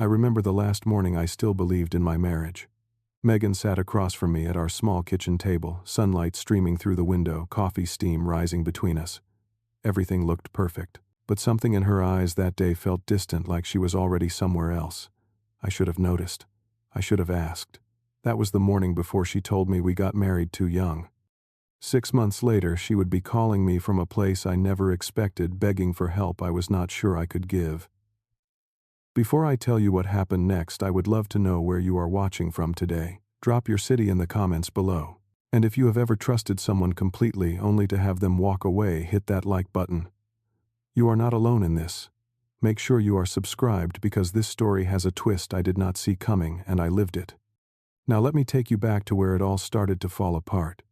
I remember the last morning I still believed in my marriage. Megan sat across from me at our small kitchen table, sunlight streaming through the window, coffee steam rising between us. Everything looked perfect, but something in her eyes that day felt distant, like she was already somewhere else. I should have noticed. I should have asked. That was the morning before she told me we got married too young. 6 months later, she would be calling me from a place I never expected, begging for help I was not sure I could give. Before I tell you what happened next, I would love to know where you are watching from today. Drop your city in the comments below. And if you have ever trusted someone completely only to have them walk away, hit that like button. You are not alone in this. Make sure you are subscribed, because this story has a twist I did not see coming, and I lived it. Now let me take you back to where it all started to fall apart.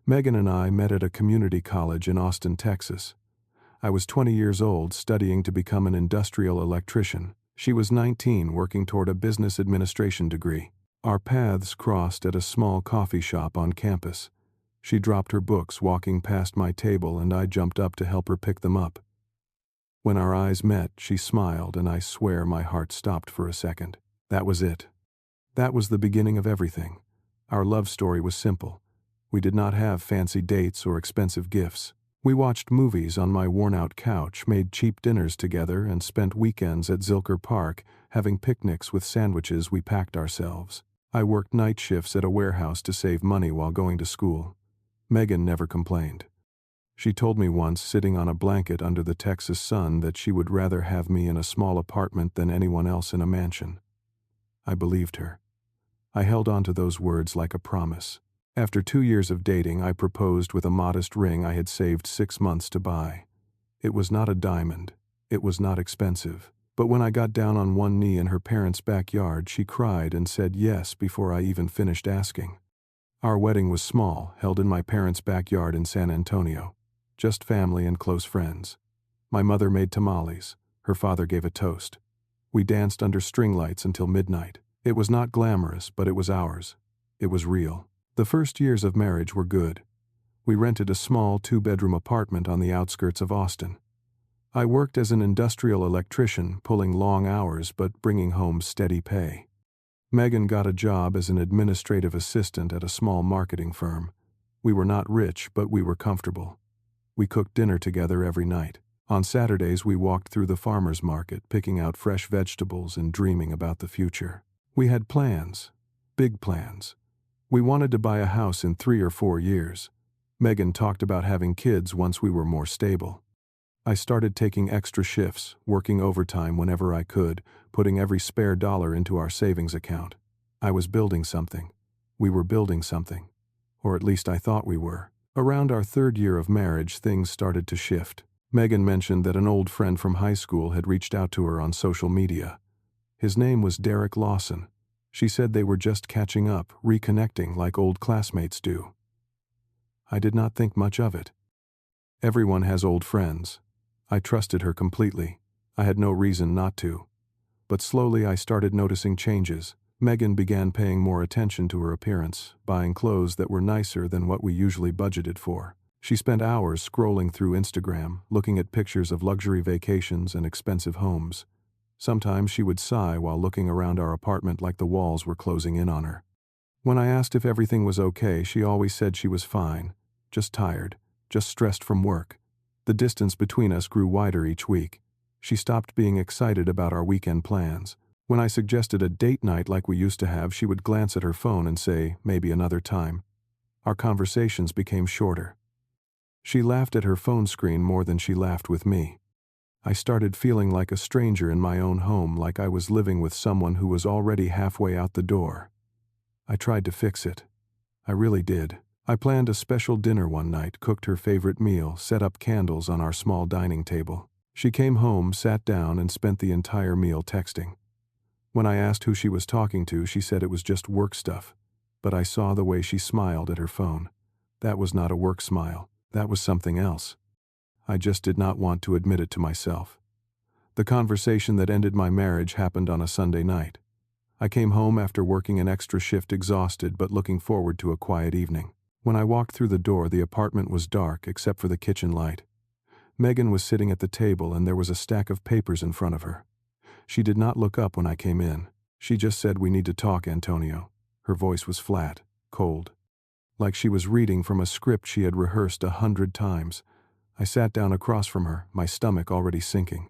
Megan and I met at a community college in Austin, Texas. I was 20 years old, studying to become an industrial electrician. She was 19, working toward a business administration degree. Our paths crossed at a small coffee shop on campus. She dropped her books walking past my table, and I jumped up to help her pick them up. When our eyes met, she smiled, and I swear my heart stopped for a second. That was it. That was the beginning of everything. Our love story was simple. We did not have fancy dates or expensive gifts. We watched movies on my worn-out couch, made cheap dinners together, and spent weekends at Zilker Park, having picnics with sandwiches we packed ourselves. I worked night shifts at a warehouse to save money while going to school. Megan never complained. She told me once, sitting on a blanket under the Texas sun, that she would rather have me in a small apartment than anyone else in a mansion. I believed her. I held on to those words like a promise. After 2 years of dating, I proposed with a modest ring I had saved 6 months to buy. It was not a diamond. It was not expensive. But when I got down on one knee in her parents' backyard, she cried and said yes before I even finished asking. Our wedding was small, held in my parents' backyard in San Antonio. Just family and close friends. My mother made tamales. Her father gave a toast. We danced under string lights until midnight. It was not glamorous, but it was ours. It was real. The first years of marriage were good. We rented a small 2-bedroom apartment on the outskirts of Austin. I worked as an industrial electrician, pulling long hours but bringing home steady pay. Megan got a job as an administrative assistant at a small marketing firm. We were not rich, but we were comfortable. We cooked dinner together every night. On Saturdays, we walked through the farmer's market, picking out fresh vegetables and dreaming about the future. We had plans, big plans. We wanted to buy a house in 3 or 4 years. Megan talked about having kids once we were more stable. I started taking extra shifts, working overtime whenever I could, putting every spare dollar into our savings account. I was building something. We were building something. Or at least I thought we were. Around our 3rd year of marriage, things started to shift. Megan mentioned that an old friend from high school had reached out to her on social media. His name was Derek Lawson. She said they were just catching up, reconnecting like old classmates do. I did not think much of it. Everyone has old friends. I trusted her completely. I had no reason not to. But slowly I started noticing changes. Megan began paying more attention to her appearance, buying clothes that were nicer than what we usually budgeted for. She spent hours scrolling through Instagram, looking at pictures of luxury vacations and expensive homes. Sometimes she would sigh while looking around our apartment like the walls were closing in on her. When I asked if everything was okay, she always said she was fine, just tired, just stressed from work. The distance between us grew wider each week. She stopped being excited about our weekend plans. When I suggested a date night like we used to have, she would glance at her phone and say, maybe another time. Our conversations became shorter. She laughed at her phone screen more than she laughed with me. I started feeling like a stranger in my own home, like I was living with someone who was already halfway out the door. I tried to fix it. I really did. I planned a special dinner one night, cooked her favorite meal, set up candles on our small dining table. She came home, sat down, and spent the entire meal texting. When I asked who she was talking to, she said it was just work stuff. But I saw the way she smiled at her phone. That was not a work smile. That was something else. I just did not want to admit it to myself. The conversation that ended my marriage happened on a Sunday night. I came home after working an extra shift, exhausted but looking forward to a quiet evening. When I walked through the door, the apartment was dark except for the kitchen light. Megan was sitting at the table and there was a stack of papers in front of her. She did not look up when I came in. She just said, "We need to talk, Antonio." Her voice was flat, cold, like she was reading from a script she had rehearsed 100 times. I sat down across from her, my stomach already sinking.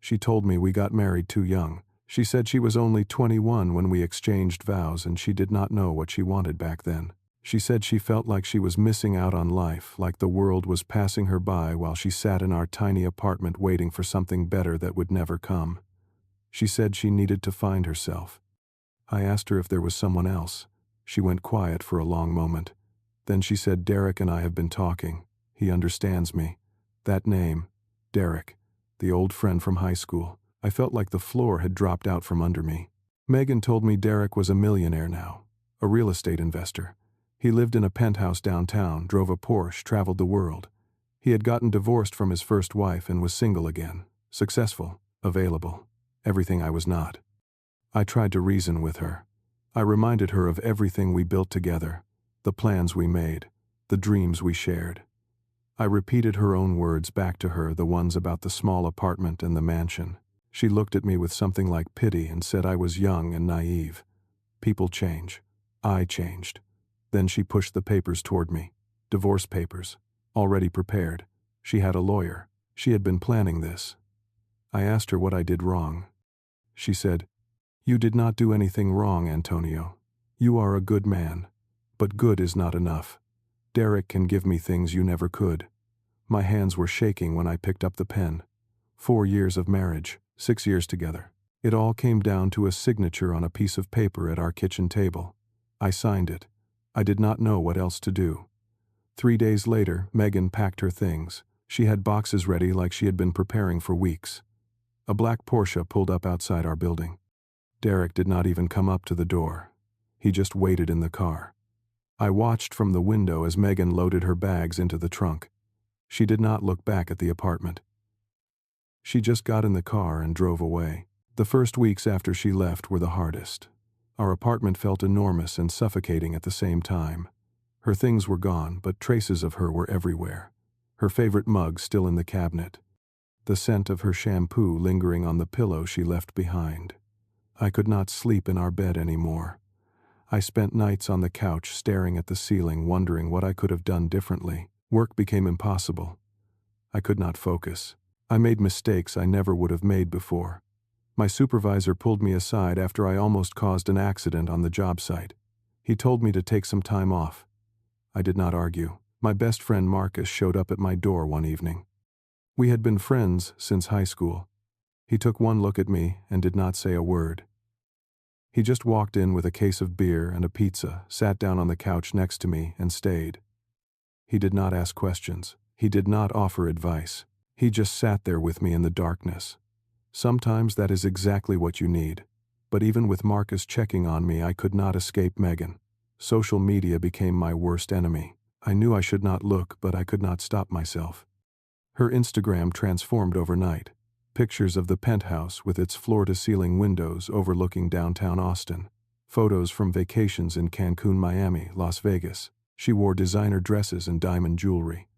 She told me we got married too young. She said she was only 21 when we exchanged vows and she did not know what she wanted back then. She said she felt like she was missing out on life, like the world was passing her by while she sat in our tiny apartment waiting for something better that would never come. She said she needed to find herself. I asked her if there was someone else. She went quiet for a long moment. Then she said, "Derek and I have been talking. He understands me." That name, Derek, the old friend from high school. I felt like the floor had dropped out from under me. Megan told me Derek was a millionaire now, a real estate investor. He lived in a penthouse downtown, drove a Porsche, traveled the world. He had gotten divorced from his first wife and was single again, successful, available, everything I was not. I tried to reason with her. I reminded her of everything we built together, the plans we made, the dreams we shared. I repeated her own words back to her, the ones about the small apartment and the mansion. She looked at me with something like pity and said I was young and naive. People change. I changed. Then she pushed the papers toward me. Divorce papers. Already prepared. She had a lawyer. She had been planning this. I asked her what I did wrong. She said, "You did not do anything wrong, Antonio. You are a good man. But good is not enough. Derek can give me things you never could." My hands were shaking when I picked up the pen. 4 years of marriage, 6 years together. It all came down to a signature on a piece of paper at our kitchen table. I signed it. I did not know what else to do. 3 days later, Megan packed her things. She had boxes ready like she had been preparing for weeks. A black Porsche pulled up outside our building. Derek did not even come up to the door. He just waited in the car. I watched from the window as Megan loaded her bags into the trunk. She did not look back at the apartment. She just got in the car and drove away. The first weeks after she left were the hardest. Our apartment felt enormous and suffocating at the same time. Her things were gone, but traces of her were everywhere. Her favorite mug still in the cabinet. The scent of her shampoo lingering on the pillow she left behind. I could not sleep in our bed anymore. I spent nights on the couch staring at the ceiling, wondering what I could have done differently. Work became impossible. I could not focus. I made mistakes I never would have made before. My supervisor pulled me aside after I almost caused an accident on the job site. He told me to take some time off. I did not argue. My best friend Marcus showed up at my door one evening. We had been friends since high school. He took one look at me and did not say a word. He just walked in with a case of beer and a pizza, sat down on the couch next to me, and stayed. He did not ask questions. He did not offer advice. He just sat there with me in the darkness. Sometimes that is exactly what you need. But even with Marcus checking on me, I could not escape Megan. Social media became my worst enemy. I knew I should not look, but I could not stop myself. Her Instagram transformed overnight. Pictures of the penthouse with its floor-to-ceiling windows overlooking downtown Austin. Photos from vacations in Cancun, Miami, Las Vegas. She wore designer dresses and diamond jewelry.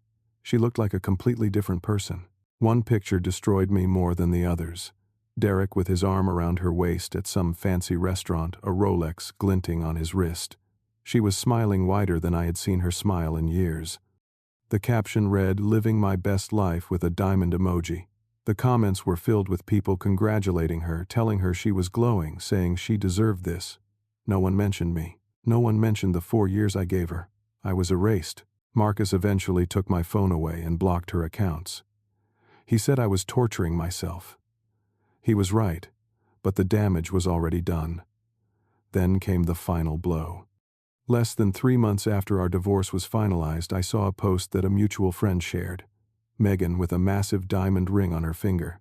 She looked like a completely different person. One picture destroyed me more than the others. Derek with his arm around her waist at some fancy restaurant, a Rolex glinting on his wrist. She was smiling wider than I had seen her smile in years. The caption read, "Living my best life," with a diamond emoji. The comments were filled with people congratulating her, telling her she was glowing, saying she deserved this. No one mentioned me. No one mentioned the 4 years I gave her. I was erased. Marcus eventually took my phone away and blocked her accounts. He said I was torturing myself. He was right, but the damage was already done. Then came the final blow. Less than 3 months after our divorce was finalized, I saw a post that a mutual friend shared. Megan with a massive diamond ring on her finger.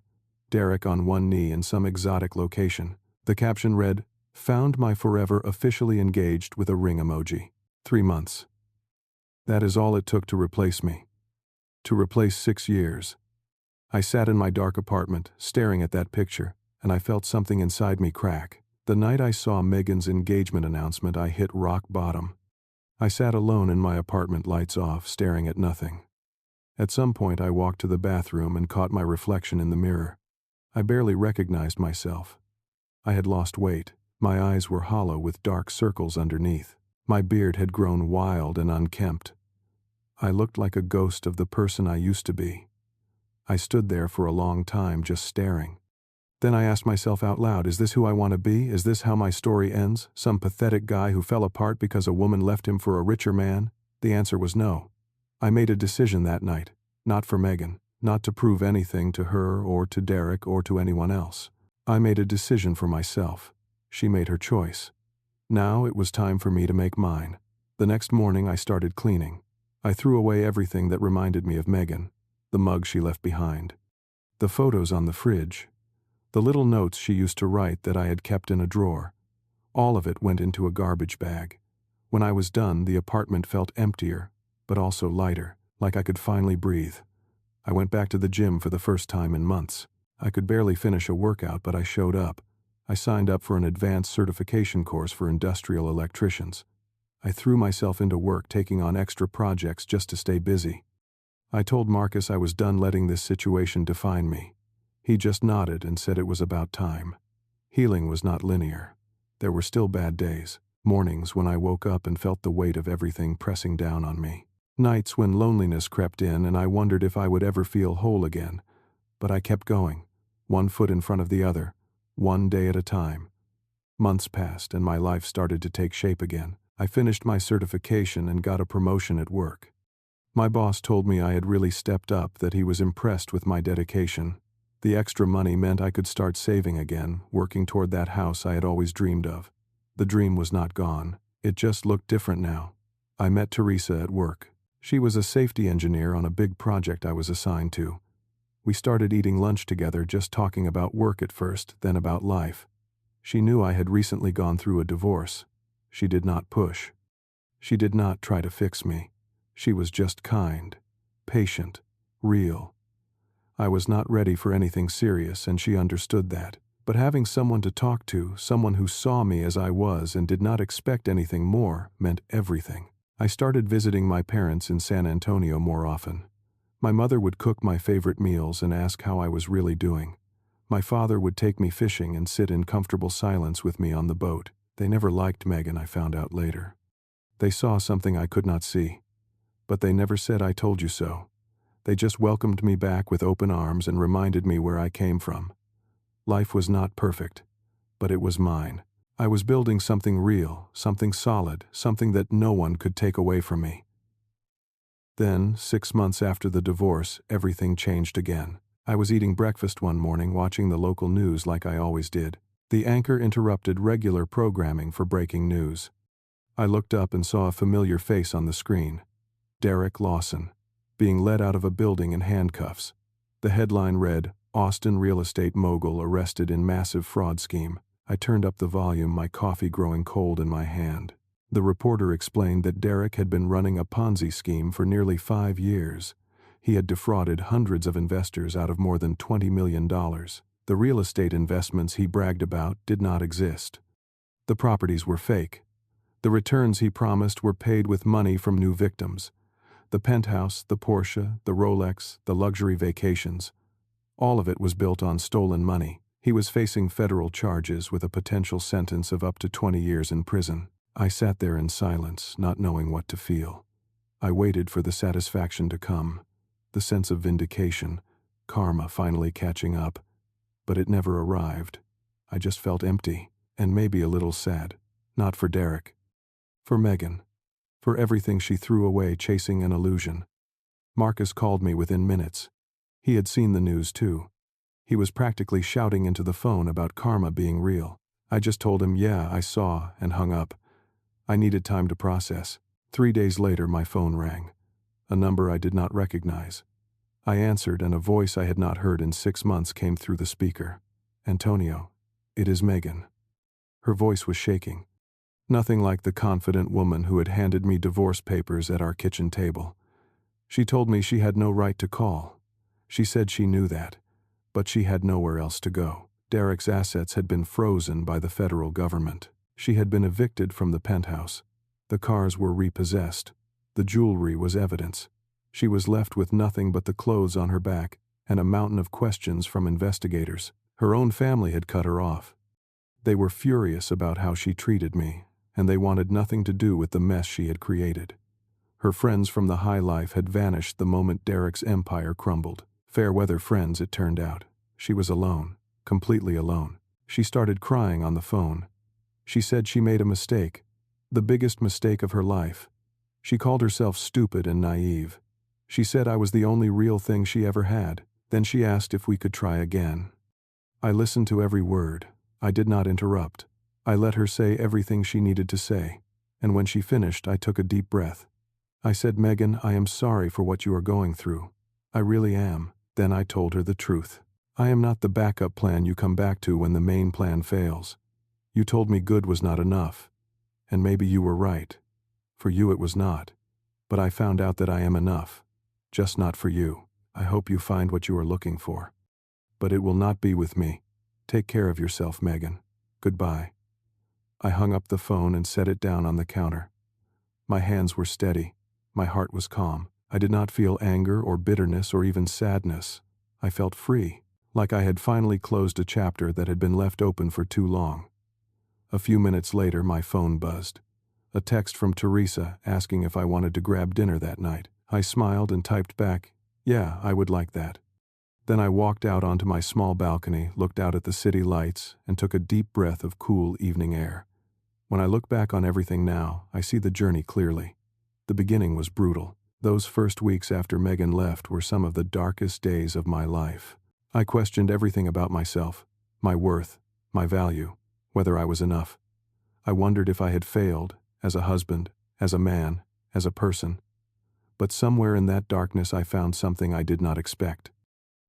Derek on one knee in some exotic location. The caption read, "Found my forever officially engaged," with a ring emoji. 3 months. That is all it took to replace me. To replace 6 years. I sat in my dark apartment, staring at that picture, and I felt something inside me crack. The night I saw Megan's engagement announcement, I hit rock bottom. I sat alone in my apartment, lights off, staring at nothing. At some point I walked to the bathroom and caught my reflection in the mirror. I barely recognized myself. I had lost weight. My eyes were hollow with dark circles underneath. My beard had grown wild and unkempt. I looked like a ghost of the person I used to be. I stood there for a long time just staring. Then I asked myself out loud, is this who I want to be? Is this how my story ends? Some pathetic guy who fell apart because a woman left him for a richer man? The answer was no. I made a decision that night, not for Megan, not to prove anything to her or to Derek or to anyone else. I made a decision for myself. She made her choice. Now it was time for me to make mine. The next morning I started cleaning. I threw away everything that reminded me of Megan, the mug she left behind, the photos on the fridge, the little notes she used to write that I had kept in a drawer. All of it went into a garbage bag. When I was done, the apartment felt emptier, but also lighter, like I could finally breathe. I went back to the gym for the first time in months. I could barely finish a workout, but I showed up. I signed up for an advanced certification course for industrial electricians. I threw myself into work, taking on extra projects just to stay busy. I told Marcus I was done letting this situation define me. He just nodded and said it was about time. Healing was not linear. There were still bad days, mornings when I woke up and felt the weight of everything pressing down on me. Nights when loneliness crept in and I wondered if I would ever feel whole again. But I kept going, one foot in front of the other, one day at a time. Months passed and my life started to take shape again. I finished my certification and got a promotion at work. My boss told me I had really stepped up, that he was impressed with my dedication. The extra money meant I could start saving again, working toward that house I had always dreamed of. The dream was not gone. It just looked different now. I met Teresa at work. She was a safety engineer on a big project I was assigned to. We started eating lunch together, just talking about work at first, then about life. She knew I had recently gone through a divorce. She did not push. She did not try to fix me. She was just kind, patient, real. I was not ready for anything serious, and she understood that. But having someone to talk to, someone who saw me as I was and did not expect anything more, meant everything. I started visiting my parents in San Antonio more often. My mother would cook my favorite meals and ask how I was really doing. My father would take me fishing and sit in comfortable silence with me on the boat. They never liked Megan, I found out later. They saw something I could not see. But they never said I told you so. They just welcomed me back with open arms and reminded me where I came from. Life was not perfect, but it was mine. I was building something real, something solid, something that no one could take away from me. Then, 6 months after the divorce, everything changed again. I was eating breakfast one morning, watching the local news like I always did. The anchor interrupted regular programming for breaking news. I looked up and saw a familiar face on the screen. Derek Lawson, being led out of a building in handcuffs. The headline read, "Austin real estate mogul arrested in massive fraud scheme." I turned up the volume, my coffee growing cold in my hand. The reporter explained that Derek had been running a Ponzi scheme for nearly 5 years. He had defrauded hundreds of investors out of more than $20 million. The real estate investments he bragged about did not exist. The properties were fake. The returns he promised were paid with money from new victims. The penthouse, the Porsche, the Rolex, the luxury vacations. All of it was built on stolen money. He was facing federal charges with a potential sentence of up to 20 years in prison. I sat there in silence, not knowing what to feel. I waited for the satisfaction to come, the sense of vindication, karma finally catching up. But it never arrived. I just felt empty, and maybe a little sad. Not for Derek. For Megan. For everything she threw away chasing an illusion. Marcus called me within minutes. He had seen the news too. He was practically shouting into the phone about karma being real. I just told him, yeah, I saw, and hung up. I needed time to process. 3 days later, my phone rang. A number I did not recognize. I answered, and a voice I had not heard in 6 months came through the speaker. "Antonio, it is Megan." Her voice was shaking. Nothing like the confident woman who had handed me divorce papers at our kitchen table. She told me she had no right to call. She said she knew that, but she had nowhere else to go. Derek's assets had been frozen by the federal government. She had been evicted from the penthouse. The cars were repossessed. The jewelry was evidence. She was left with nothing but the clothes on her back and a mountain of questions from investigators. Her own family had cut her off. They were furious about how she treated me, and they wanted nothing to do with the mess she had created. Her friends from the high life had vanished the moment Derek's empire crumbled. Fair-weather friends, it turned out. She was alone, completely alone. She started crying on the phone. She said she made a mistake, the biggest mistake of her life. She called herself stupid and naive. She said I was the only real thing she ever had. Then she asked if we could try again. I listened to every word. I did not interrupt. I let her say everything she needed to say, and when she finished, I took a deep breath. I said, "Megan, I am sorry for what you are going through. I really am." Then I told her the truth. I am not the backup plan you come back to when the main plan fails. You told me good was not enough, and maybe you were right. For you it was not. But I found out that I am enough. Just not for you. I hope you find what you are looking for. But it will not be with me. Take care of yourself, Megan. Goodbye. I hung up the phone and set it down on the counter. My hands were steady. My heart was calm. I did not feel anger or bitterness or even sadness. I felt free, like I had finally closed a chapter that had been left open for too long. A few minutes later, my phone buzzed. A text from Teresa asking if I wanted to grab dinner that night. I smiled and typed back, "Yeah, I would like that." Then I walked out onto my small balcony, looked out at the city lights, and took a deep breath of cool evening air. When I look back on everything now, I see the journey clearly. The beginning was brutal. Those first weeks after Megan left were some of the darkest days of my life. I questioned everything about myself, my worth, my value, whether I was enough. I wondered if I had failed, as a husband, as a man, as a person. But somewhere in that darkness I found something I did not expect.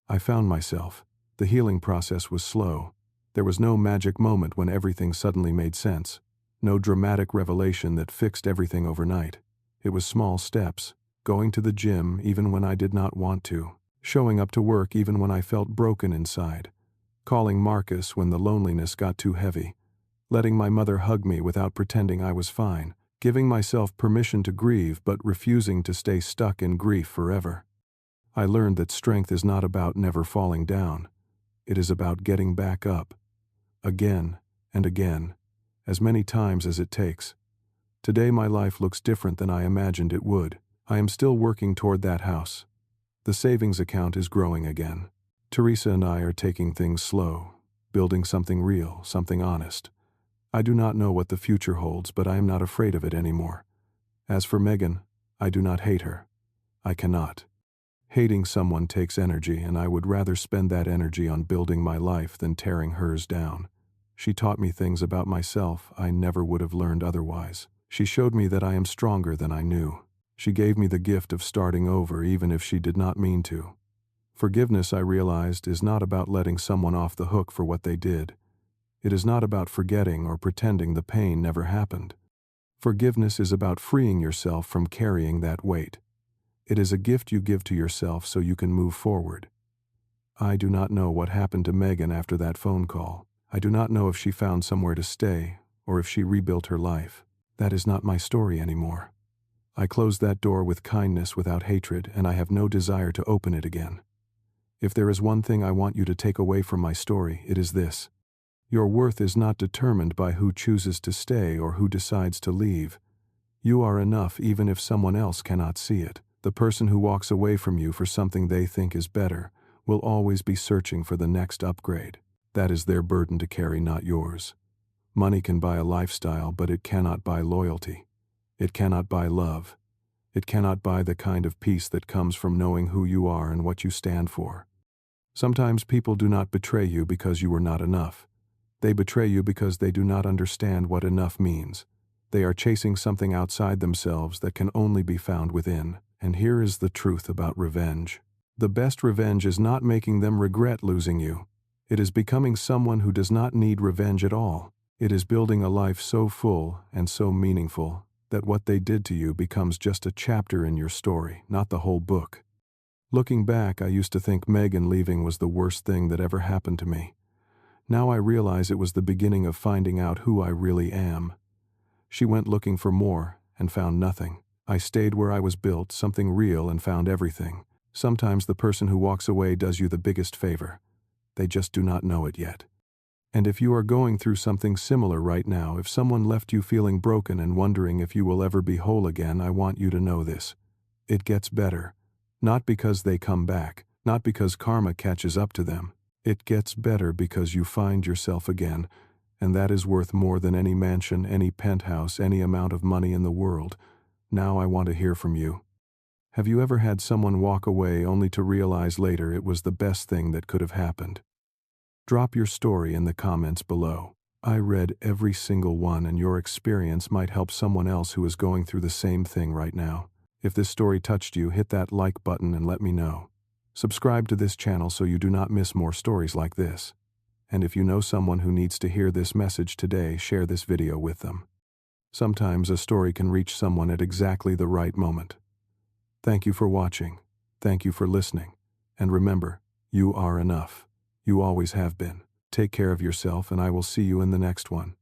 I found myself. The healing process was slow. There was no magic moment when everything suddenly made sense. No dramatic revelation that fixed everything overnight. It was small steps, going to the gym even when I did not want to, showing up to work even when I felt broken inside, calling Marcus when the loneliness got too heavy, letting my mother hug me without pretending I was fine, giving myself permission to grieve but refusing to stay stuck in grief forever. I learned that strength is not about never falling down. It is about getting back up, again and again, as many times as it takes. Today my life looks different than I imagined it would. I am still working toward that house. The savings account is growing again. Teresa and I are taking things slow, building something real, something honest. I do not know what the future holds, but I am not afraid of it anymore. As for Megan, I do not hate her. I cannot. Hating someone takes energy, and I would rather spend that energy on building my life than tearing hers down. She taught me things about myself I never would have learned otherwise. She showed me that I am stronger than I knew. She gave me the gift of starting over even if she did not mean to. Forgiveness, I realized, is not about letting someone off the hook for what they did. It is not about forgetting or pretending the pain never happened. Forgiveness is about freeing yourself from carrying that weight. It is a gift you give to yourself so you can move forward. I do not know what happened to Megan after that phone call. I do not know if she found somewhere to stay or if she rebuilt her life. That is not my story anymore. I closed that door with kindness without hatred, and I have no desire to open it again. If there is one thing I want you to take away from my story, it is this. Your worth is not determined by who chooses to stay or who decides to leave. You are enough even if someone else cannot see it. The person who walks away from you for something they think is better will always be searching for the next upgrade. That is their burden to carry, not yours. Money can buy a lifestyle, but it cannot buy loyalty. It cannot buy love. It cannot buy the kind of peace that comes from knowing who you are and what you stand for. Sometimes people do not betray you because you were not enough. They betray you because they do not understand what enough means. They are chasing something outside themselves that can only be found within. And here is the truth about revenge. The best revenge is not making them regret losing you. It is becoming someone who does not need revenge at all. It is building a life so full and so meaningful that what they did to you becomes just a chapter in your story, not the whole book. Looking back, I used to think Megan leaving was the worst thing that ever happened to me. Now I realize it was the beginning of finding out who I really am. She went looking for more and found nothing. I stayed where I was built, something real, and found everything. Sometimes the person who walks away does you the biggest favor. They just do not know it yet. And if you are going through something similar right now, if someone left you feeling broken and wondering if you will ever be whole again, I want you to know this. It gets better. Not because they come back, not because karma catches up to them. It gets better because you find yourself again, and that is worth more than any mansion, any penthouse, any amount of money in the world. Now I want to hear from you. Have you ever had someone walk away only to realize later it was the best thing that could have happened? Drop your story in the comments below. I read every single one, and your experience might help someone else who is going through the same thing right now. If this story touched you, hit that like button and let me know. Subscribe to this channel so you do not miss more stories like this. And if you know someone who needs to hear this message today, share this video with them. Sometimes a story can reach someone at exactly the right moment. Thank you for watching. Thank you for listening. And remember, you are enough. You always have been. Take care of yourself, and I will see you in the next one.